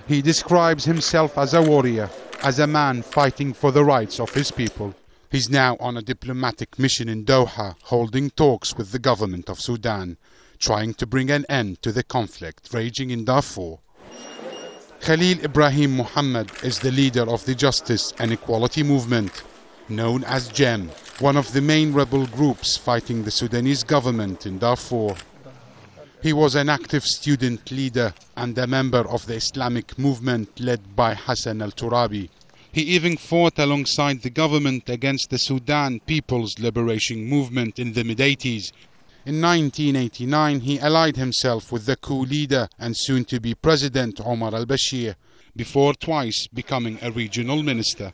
He describes himself as a warrior, as a man fighting for the rights of his people. He's now on a diplomatic mission in Doha, holding talks with the government of Sudan, trying to bring an end to the conflict raging in Darfur. Khalil Ibrahim Muhammad is the leader of the Justice and Equality Movement, known as JEM, one of the main rebel groups fighting the Sudanese government in Darfur. He was an active student leader and a member of the Islamic movement led by Hassan al-Turabi. He even fought alongside the government against the Sudan People's Liberation Movement in the mid-80s. In 1989, he allied himself with the coup leader and soon-to-be President Omar al-Bashir, before twice becoming a regional minister.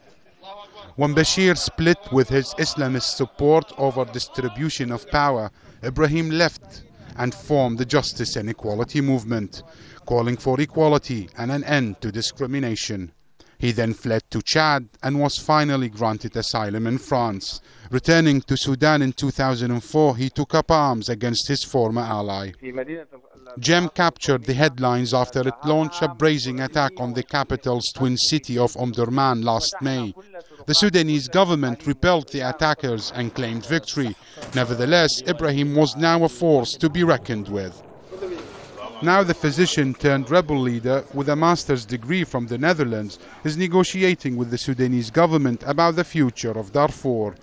When Bashir split with his Islamist support over distribution of power, Ibrahim left and formed the Justice and Equality Movement, calling for equality and an end to discrimination. He then fled to Chad and was finally granted asylum in France. Returning to Sudan in 2004, he took up arms against his former ally. JEM captured the headlines after it launched a brazen attack on the capital's twin city of Omdurman last May. The Sudanese government repelled the attackers and claimed victory. Nevertheless, Ibrahim was now a force to be reckoned with. Now the physician-turned-rebel leader with a master's degree from the Netherlands is negotiating with the Sudanese government about the future of Darfur.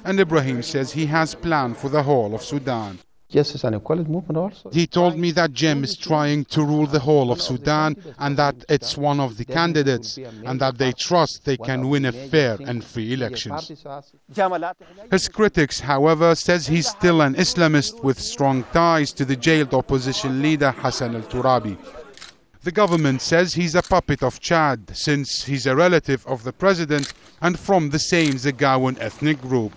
And Ibrahim says he has planned for the whole of Sudan. He told me that JEM is trying to rule the whole of Sudan and that it's one of the candidates and that they trust they can win a fair and free elections. His critics, however, says he's still an Islamist with strong ties to the jailed opposition leader Hassan al-Turabi. The government says he's a puppet of Chad since he's a relative of the president and from the same Zaghawan ethnic group.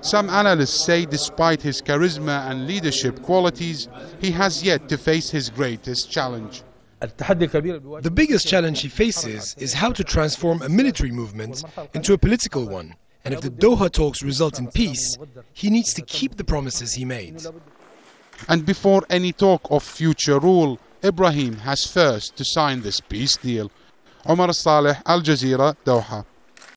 Some analysts say despite his charisma and leadership qualities, he has yet to face his greatest challenge. The biggest challenge he faces is how to transform a military movement into a political one. And if the Doha talks result in peace, he needs to keep the promises he made. And before any talk of future rule, Ibrahim has first to sign this peace deal. Omar, al-Saleh, Al Jazeera, Doha.